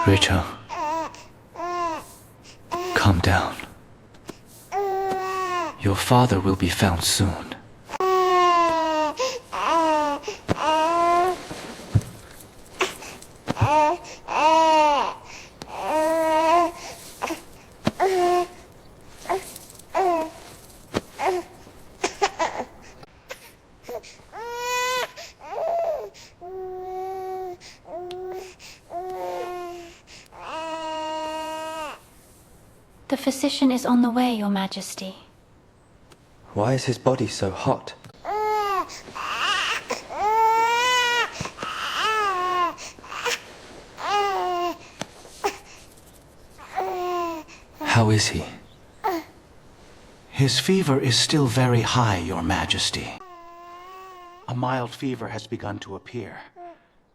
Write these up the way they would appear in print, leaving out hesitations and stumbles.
Rui Cheng, calm down. Your father will be found soon. The physician is on the way, Your Majesty. Why is his body so hot? How is he? His fever is still very high, Your Majesty. A mild fever has begun to appear.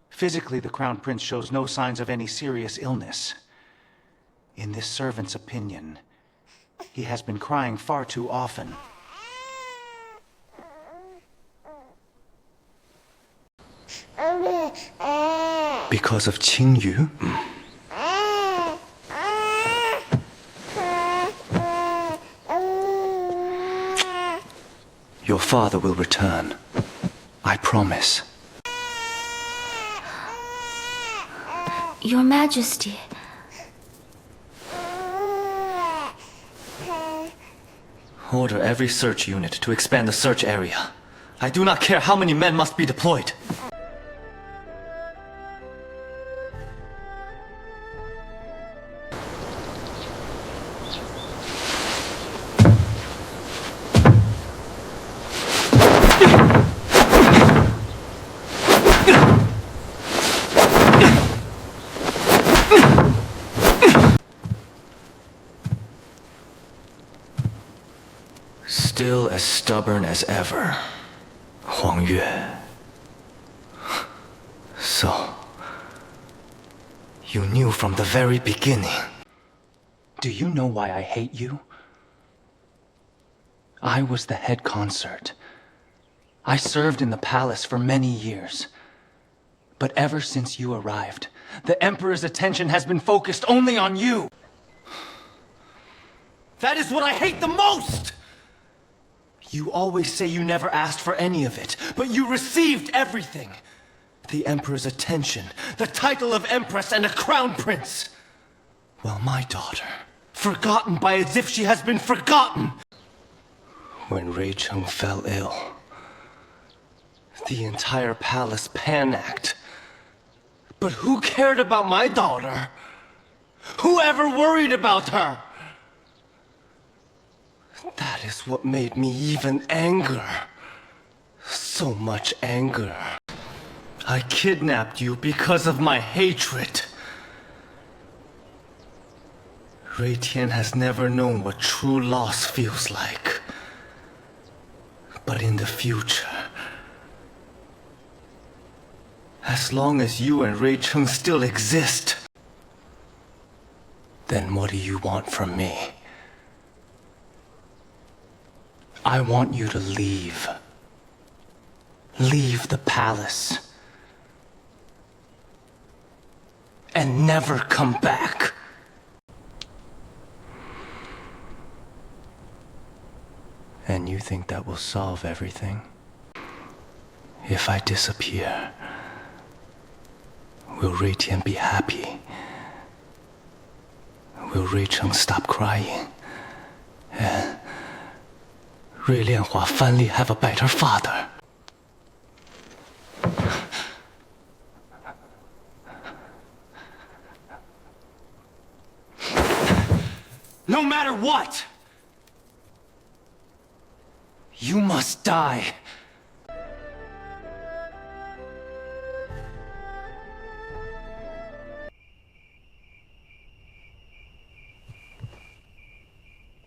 Physically, the Crown Prince shows no signs of any serious illness. In this servant's opinion, he has been crying far too often. Because of Qing Yu? Your father will return. I promise. Your Majesty. Order every search unit to expand the search area. I do not care how many men must be deployed. Still as stubborn as ever, Huang Yue. So, you knew from the very beginning. Do you know why I hate you? I was the head consort. I served in the palace for many years. But ever since you arrived, the Emperor's attention has been focused only on you. That is what I hate the most! You always say you never asked for any of it, but you received everything. The Emperor's attention, the title of Empress, and a Crown Prince. Well, my daughter, forgotten by as if she has been forgotten. When Rui Cheng fell ill, the entire palace panicked. But who cared about my daughter? Who ever worried about her? That is what made me even anger. So much anger. I kidnapped you because of my hatred. Rui Tian has never known what true loss feels like. But in the future, as long as you and Rui Cheng still exist, then what do you want from me? I want you to leave. Leave the palace. And never come back. And you think that will solve everything? If I disappear, will Rui Tian be happy? Will Rui Cheng stop crying? And Rui Lianhua finally have a better father? No matter what! You must die.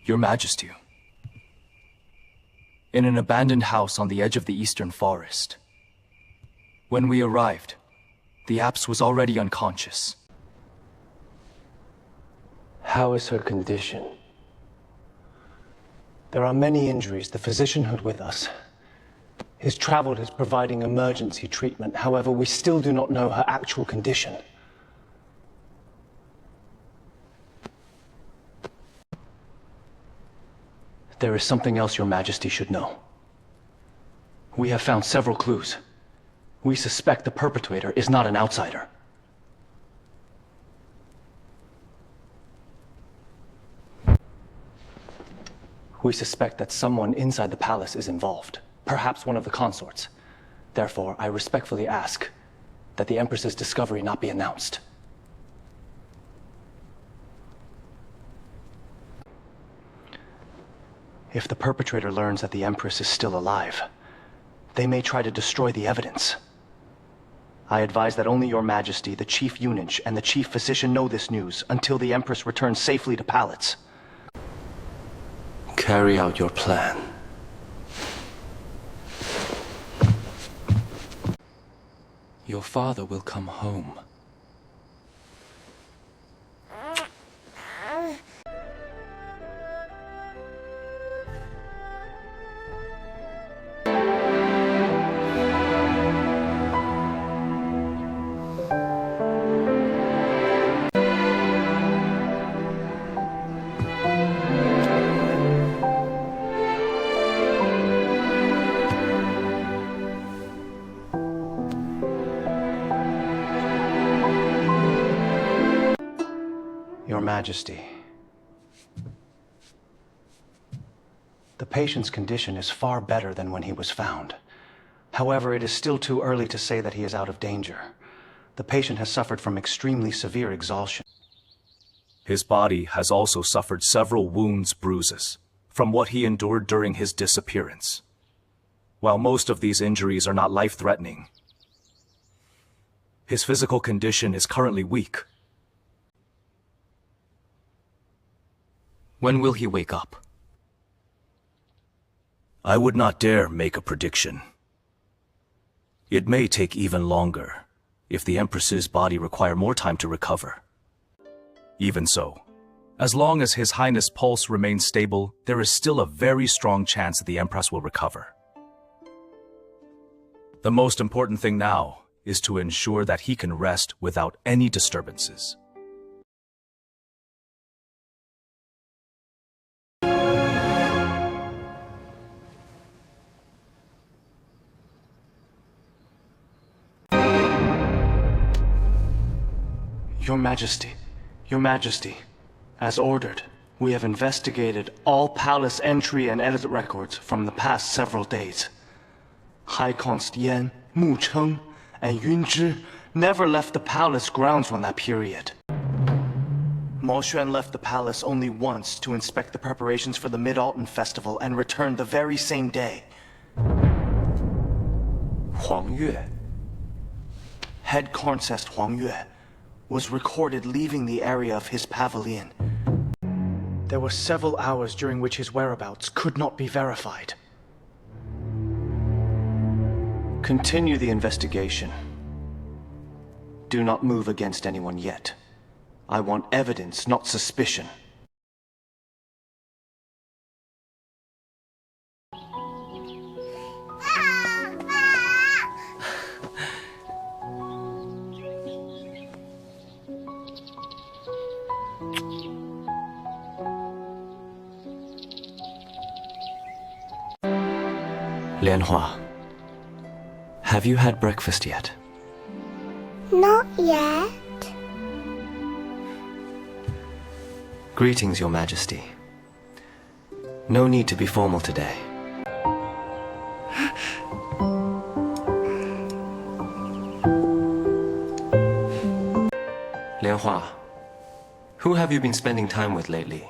Your Majesty, in an abandoned house on the edge of the eastern forest. When we arrived, the apse was already unconscious. How is her condition? There are many injuries the physician had with us. His travel is providing emergency treatment. However, we still do not know her actual condition. There is something else Your Majesty should know. We have found several clues. We suspect the perpetrator is not an outsider. We suspect that someone inside the palace is involved. Perhaps one of the consorts. Therefore, I respectfully ask that the Empress's discovery not be announced. If the perpetrator learns that the Empress is still alive, they may try to destroy the evidence. I advise that only Your Majesty, the Chief Eunuch, and the Chief Physician know this news until the Empress returns safely to Palace. Carry out your plan. Your father will come home. Your Majesty, the patient's condition is far better than when he was found. However, it is still too early to say that he is out of danger. The patient has suffered from extremely severe exhaustion. His body has also suffered several wounds, bruises, from what he endured during his disappearance. While most of these injuries are not life-threatening, his physical condition is currently weak. When will he wake up? I would not dare make a prediction. It may take even longer, if the Empress's body require more time to recover. Even so, as long as His Highness' pulse remains stable, there is still a very strong chance that the Empress will recover. The most important thing now is to ensure that he can rest without any disturbances. Your Majesty, as ordered, we have investigated all palace entry and exit records from the past several days. High Const Yan, Mu Cheng, and Yun Zhi never left the palace grounds on that period. Mo Xuan left the palace only once to inspect the preparations for the Mid-Autumn Festival and returned the very same day. Huang Yue, head concest Huang Yue, was recorded leaving the area of his pavilion. There were several hours during which his whereabouts could not be verified. Continue the investigation. Do not move against anyone yet. I want evidence, not suspicion. Lianhua, have you had breakfast yet? Not yet. Greetings, Your Majesty. No need to be formal today. Lianhua, who have you been spending time with lately?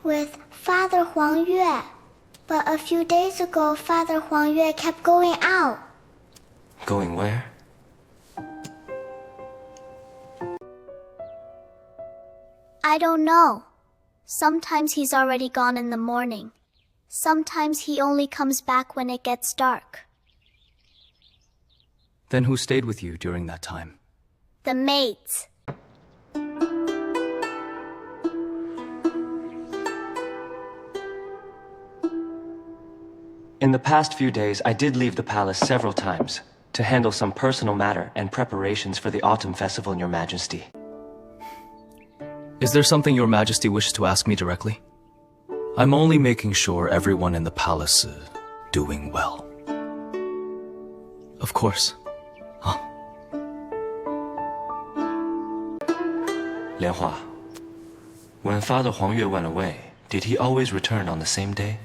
With Father Huang Yue. But a few days ago, Father Huang Yue kept going out. Going where? I don't know. Sometimes he's already gone in the morning. Sometimes he only comes back when it gets dark. Then who stayed with you during that time? The maids. In the past few days, I did leave the palace several times to handle some personal matter and preparations for the autumn festival, Your Majesty. Is there something Your Majesty wishes to ask me directly? I'm only making sure everyone in the palace is doing well. Of course. Lianhua, when Father Huang Yue went away, did he always return on the same day?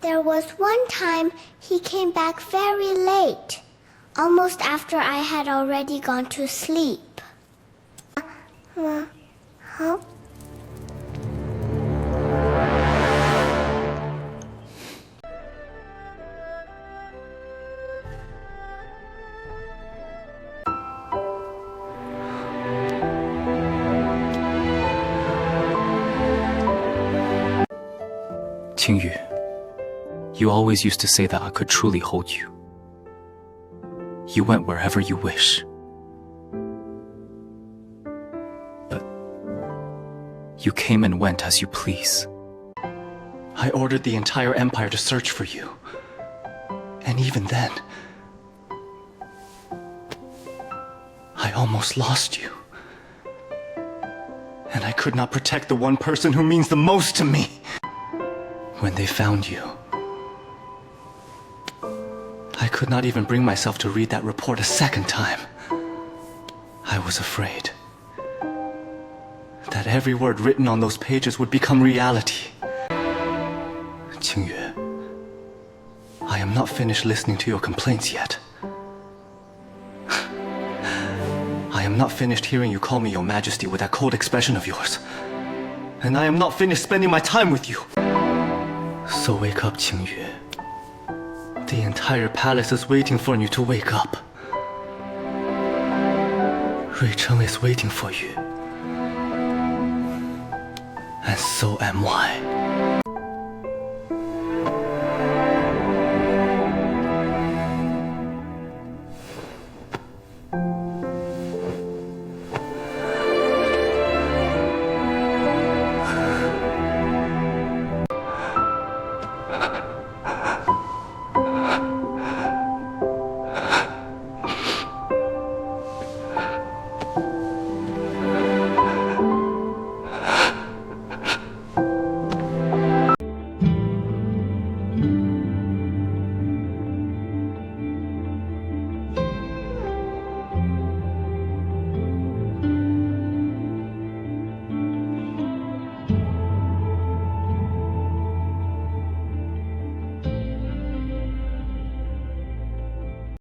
There was one time he came back very late, almost after I had already gone to sleep. Huh? Qing Yu, you always used to say that I could truly hold you. You went wherever you wish. But you came and went as you please. I ordered the entire empire to search for you. And even then, I almost lost you. And I could not protect the one person who means the most to me. When they found you, I could not even bring myself to read that report a second time. I was afraid that every word written on those pages would become reality. Qing Yue, I am not finished listening to your complaints yet. I am not finished hearing you call me Your Majesty with that cold expression of yours. And I am not finished spending my time with you. So wake up, Qing Yue. The entire palace is waiting for you to wake up. Rui Cheng is waiting for you. And so am I.